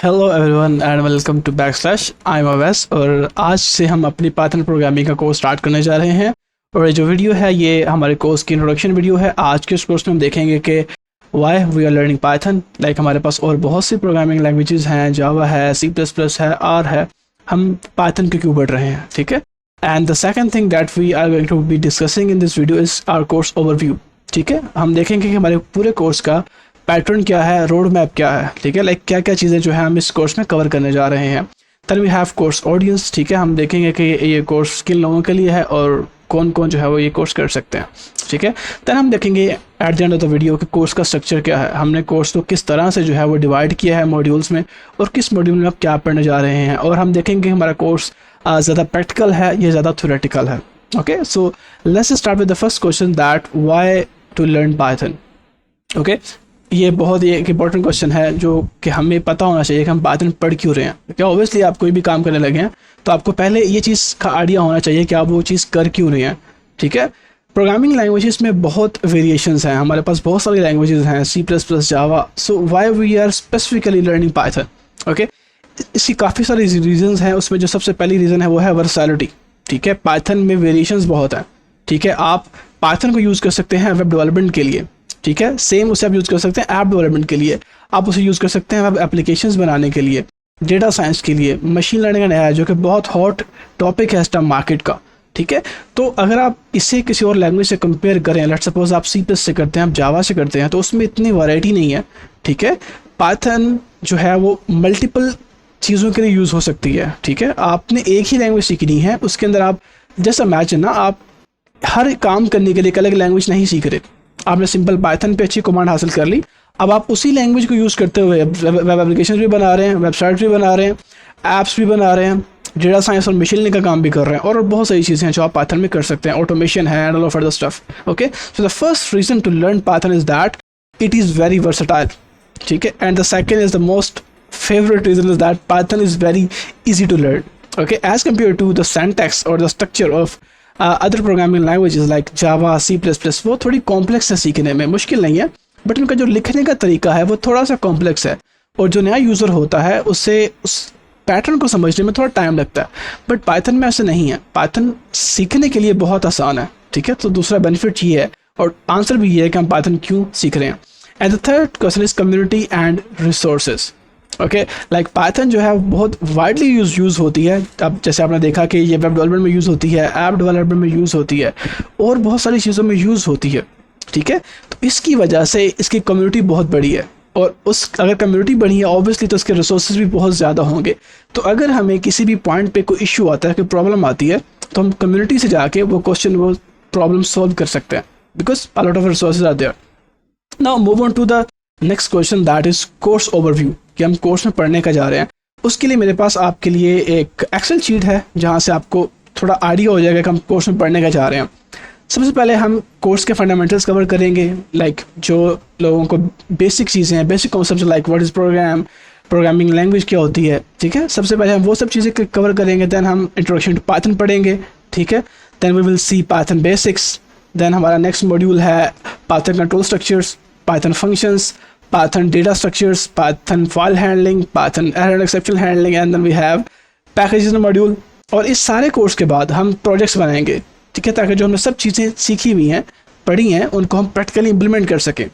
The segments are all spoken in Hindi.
Hello everyone and welcome to backslash. I am Awais और आज से हम अपनी पाइथन प्रोग्रामिंग का कोर्स स्टार्ट करने जा रहे हैं। और ये जो वीडियो है ये हमारे कोर्स की इंट्रोडक्शन वीडियो है। आज के इस कोर्स में हम देखेंगे कि why we are learning Python. Like हमारे पास और बहुत सी प्रोग्रामिंग लैंग्वेजेस हैं, जावा है, C++ है, आर है, हम पाइथन के क्यों बढ़ रहे हैं, ठीक है। And the second thing that we are going to be discussing in this video is our course overview, ठीक है। हम देखेंगे कि हमारे पूरे कोर्स का पैटर्न क्या है, रोड मैप क्या है, ठीक है। लाइक क्या क्या चीज़ें जो है हम इस कोर्स में कवर करने जा रहे हैं। Then we have course audience, ठीक है। हम देखेंगे कि ये कोर्स किन लोगों के लिए है और कौन कौन जो है वो ये कोर्स कर सकते हैं, ठीक है। देन हम देखेंगे at the end of the video कि कोर्स का स्ट्रक्चर क्या है, हमने कोर्स को किस तरह से जो है वो डिवाइड किया है मॉड्यूल्स में और किस मॉड्यूल में आप क्या पढ़ने जा रहे हैं। और हम देखेंगे हमारा कोर्स ज़्यादा प्रैक्टिकल है या ज़्यादा थ्योरेटिकल है। Okay, so let's start with the first question that why to learn Python. Okay, ये बहुत ही एक इंपॉर्टेंट क्वेश्चन है जो कि हमें पता होना चाहिए कि हम पाइथन पढ़ क्यों रहे हैं। क्या ऑब्वियसली आप कोई भी काम करने लगे हैं तो आपको पहले ये चीज़ का आइडिया होना चाहिए कि आप वो चीज़ कर क्यों रहे हैं, ठीक है। प्रोग्रामिंग लैंग्वेजेस में बहुत वेरिएशंस हैं, हमारे पास बहुत सारी लैंग्वेजेस हैं, C++, Java. So why we are specifically learning Python. Okay, इसकी काफ़ी सारी रीजंस हैं। उसमें जो सबसे पहली रीज़न है वो है वर्सैलिटी, ठीक है। पाइथन में वेरिएशंस बहुत हैं, ठीक है। आप पाइथन को यूज़ कर सकते हैं वेब डेवलपमेंट के लिए, ठीक है। सेम उसे आप यूज़ कर सकते हैं ऐप डेवलपमेंट के लिए, आप उसे यूज़ कर सकते हैं वेब एप्लीकेशंस बनाने के लिए, डेटा साइंस के लिए, मशीन लर्निंग का नया है जो कि बहुत हॉट टॉपिक है इस टाइम मार्केट का, ठीक है। तो अगर आप इसे किसी और लैंग्वेज से कंपेयर करें, लेट्स सपोज आप C+ से करते हैं, आप जावा से करते हैं, तो उसमें इतनी वैरायटी नहीं है, ठीक है। पाइथन जो है वो मल्टीपल चीज़ों के लिए यूज़ हो सकती है, ठीक है। आपने एक ही लैंग्वेज सीखनी है, उसके अंदर आप जैसा इमेजिन ना, आप हर काम करने के लिए एक अलग लैंग्वेज नहीं सीख रहे। आपने सिंपल पाइथन पे अच्छी कमांड हासिल कर ली, अब आप उसी लैंग्वेज को यूज़ करते हुए वेब एप्लीकेशन भी बना रहे हैं, वेबसाइट भी बना रहे हैं, ऐप्स भी बना रहे हैं, डेटा साइंस और मशीन लर्निंग का काम भी कर रहे हैं, और बहुत सारी चीज़ें हैं जो आप पाइथन में कर सकते हैं। ऑटोमेशन है and all of the stuff. Okay, so the first reason to learn Python is that it is very versatile, ठीक है। And the second is the most favorite reason is that Python is very easy to learn, okay, as compared to the syntax or the structure of other programming languages like Java, C++। वो थोड़ी कॉम्प्लेक्स है, सीखने में मुश्किल नहीं है, बट उनका जो लिखने का तरीका है वो थोड़ा सा कॉम्प्लेक्स है, और जो नया यूज़र होता है उससे उस पैटर्न को समझने में थोड़ा टाइम लगता है। बट पाइथन में ऐसे नहीं है, पाइथन सीखने के लिए बहुत आसान है, ठीक है। तो दूसरा बेनिफिट ये है, और आंसर भी ये है कि हम पाइथन क्यों सीख रहे हैं। And the third question is community and resources. Okay, like Python जो है बहुत वाइडली यूज़ होती है। अब जैसे आपने देखा कि ये वेब डेवलपमेंट में यूज़ होती है, ऐप डेवलपमेंट में यूज़ होती है, और बहुत सारी चीज़ों में यूज़ होती है, ठीक है। तो इसकी वजह से इसकी कम्युनिटी बहुत बड़ी है, और उस अगर कम्युनिटी बड़ी है ऑब्वियसली तो उसके रिसोर्सेज भी बहुत ज़्यादा होंगे। तो अगर हमें किसी भी पॉइंट पे कोई इशू आता है, कोई प्रॉब्लम आती है, तो हम कम्युनिटी से जाके वो प्रॉब्लम सॉल्व कर सकते हैं, because a lot of resources are there. Now move on to the next question that is course overview, कि हम कोर्स में पढ़ने का जा रहे हैं। उसके लिए मेरे पास आपके लिए एक एक्सेल शीट है जहाँ से आपको थोड़ा आइडिया हो जाएगा कि हम कोर्स में पढ़ने का जा रहे हैं। सबसे पहले हम कोर्स के फंडामेंटल्स कवर करेंगे, लाइक जो लोगों को बेसिक चीज़ें हैं, basic concept like what is programming language क्या होती है, ठीक है। सबसे पहले हम वो सब चीज़ें कवर करेंगे। दैन हम इंट्रोडक्शन टू पाइथन पढ़ेंगे, ठीक है। Then we will see Python basics. Then हमारा नेक्स्ट मॉड्यूल है Python control structures, Python functions, Python data structures, Python file handling, Python error and exception handling, and then we have packages module। और इस सारे कोर्स के बाद हम प्रोजेक्ट्स बनाएंगे, ठीक है, ताकि जो हमने सब चीज़ें सीखी हुई हैं, पढ़ी हैं, उनको हम प्रैक्टिकली इम्प्लीमेंट कर सकें।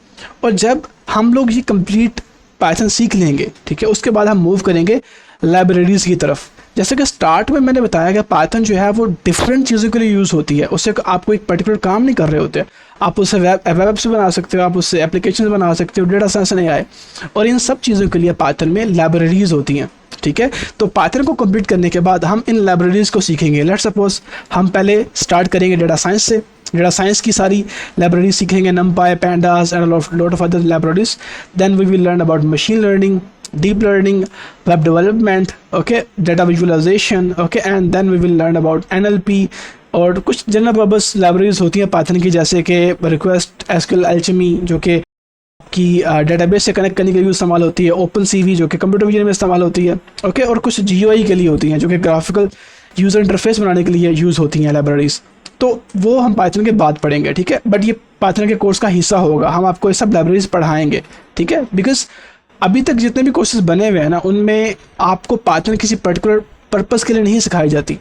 और जब हम लोग ये कंप्लीट पाइथन सीख लेंगे, ठीक है, उसके बाद हम मूव करेंगे लाइब्रेरीज़ की तरफ। जैसे कि स्टार्ट में मैंने बताया कि पाइथन जो है वो डिफरेंट चीज़ों के लिए यूज़ होती है, उससे आपको एक पर्टिकुलर काम नहीं कर रहे होते, आप उससे वेब एप्स बना सकते हो, आप उससे एप्लीकेशन बना सकते हो, डेटा साइंस नहीं आए, और इन सब चीज़ों के लिए पाइथन में लाइब्रेरीज़ होती हैं, ठीक है। तो पाइथन को कंप्लीट करने के बाद हम इन लाइब्रेरीज़ को सीखेंगे। लेट्स सपोज हम पहले स्टार्ट करेंगे डेटा साइंस से, डेटा साइंस की सारी लाइब्रेरीज सीखेंगे, NumPy, pandas and lot of other libraries. Then we will learn about machine learning, deep learning, web development, okay, data visualization, okay, and then we will learn about NLP। और कुछ जनरल पर्पस लाइब्रेरीज होती हैं पाइथन की, जैसे कि रिक्वेस्ट, एसक्यूएल, अल्केमी जो कि डेटाबेस से कनेक्ट करने के लिए इस्तेमाल होती है, ओपन सीवी जो कि कंप्यूटर विजन में इस्तेमाल होती है, ओके, और कुछ GUI के लिए होती हैं जो कि ग्राफिकल यूज़र इंटरफेस बनाने के लिए यूज़ होती हैं लाइब्रेरीज। तो वो हम पाइथन के बाद पढ़ेंगे, ठीक है। बट ये पाइथन के कोर्स का हिस्सा होगा, हम आपको ये सब लाइब्रेरीज पढ़ाएंगे, ठीक है, बिकॉज अभी तक जितने भी कोर्सेज बने हुए हैं ना, उनमें आपको पाइथन किसी पर्टिकुलर पर्पज़ के लिए नहीं सिखाई जाती,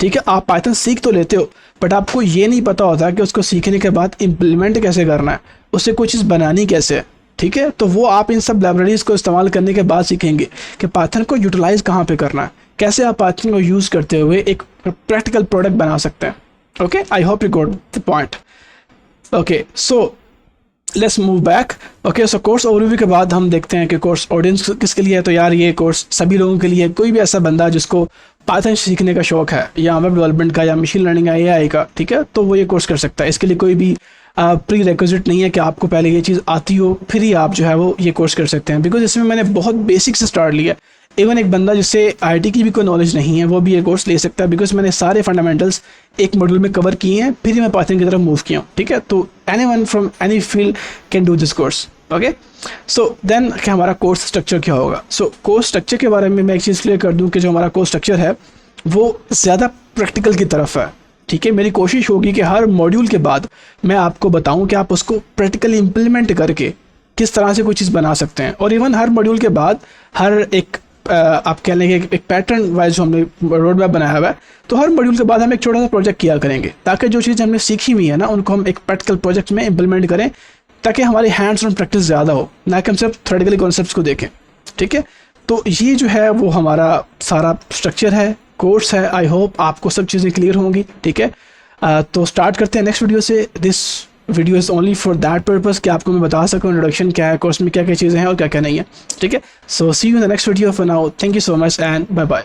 ठीक है। आप पाइथन सीख तो लेते हो, बट आपको ये नहीं पता होता कि उसको सीखने के बाद इम्प्लीमेंट कैसे करना है, उससे कोई चीज़ बनानी कैसे है, ठीक है। तो वो आप इन सब लाइब्रेरीज़ को इस्तेमाल करने के बाद सीखेंगे कि पाइथन को यूटिलाइज़ कहाँ पे करना है, कैसे आप पाइथन को यूज़ करते हुए एक प्रैक्टिकल प्रोडक्ट बना सकते हैं। Okay, I hope you got the point. Okay, so let's move back. Okay, so course overview के बाद हम देखते हैं कि कोर्स ऑडियंस किसके लिए है। तो यार ये कोर्स सभी लोगों के लिए, कोई भी ऐसा बंदा जिसको पाइथन सीखने का शौक है, या वेब डेवलपमेंट का, या मशीन लर्निंग का, एआई का, ठीक है, तो वो ये कोर्स कर सकता है। इसके लिए कोई भी प्री रिक्विजिट नहीं है कि आपको पहले ये चीज़ आती हो फिर ही आप जो है वो ये कोर्स कर सकते हैं, बिकॉज इसमें मैंने बहुत बेसिक से स्टार्ट लिया। इवन एक बंदा जिससे आईटी की भी कोई नॉलेज नहीं है वो भी ये कोर्स ले सकता है, बिकॉज मैंने सारे फंडामेंटल्स एक मॉड्यूल में कवर किए हैं, फिर ही मैं पाइथन की तरफ मूव किया हूँ, ठीक है। तो anyone from any field can do this course. Okay, so then कि हमारा कोर्स स्ट्रक्चर क्या होगा। सो कोर्स स्ट्रक्चर के बारे में मैं एक चीज़ क्लियर कर दूँ कि जो हमारा कोर्स स्ट्रक्चर है वो ज़्यादा प्रैक्टिकल की तरफ है, ठीक है। मेरी कोशिश होगी कि हर मॉड्यूल के बाद मैं आपको बताऊं कि आप उसको प्रैक्टिकली इम्प्लीमेंट करके किस तरह से कोई चीज़ बना सकते हैं। और इवन हर मॉड्यूल के बाद हर एक आप कह लेंगे एक पैटर्न वाइज जो हमने रोड मैप बनाया हुआ है, तो हर मॉड्यूल के बाद हम एक छोटा सा प्रोजेक्ट किया करेंगे, ताकि जो चीज़ हमने सीखी हुई है ना उनको हम एक प्रैक्टिकल प्रोजेक्ट में इम्प्लीमेंट करें, ताकि हमारी हैंड्स ऑन प्रैक्टिस ज़्यादा हो, ना कि हम सिर्फ थ्योरेटिकली कॉन्सेप्ट्स को देखें, ठीक है। तो ये जो है वो हमारा सारा स्ट्रक्चर है, कोर्स है। आई होप आपको सब चीज़ें क्लियर होंगी, ठीक है। तो स्टार्ट करते हैं नेक्स्ट वीडियो से। This video is only for that purpose कि आपको मैं बता सकूँ इंट्रोडक्शन क्या है, कोर्स में क्या क्या चीज़ें हैं और क्या क्या नहीं है, ठीक है। So see you in the next video. For now thank you so much and bye bye.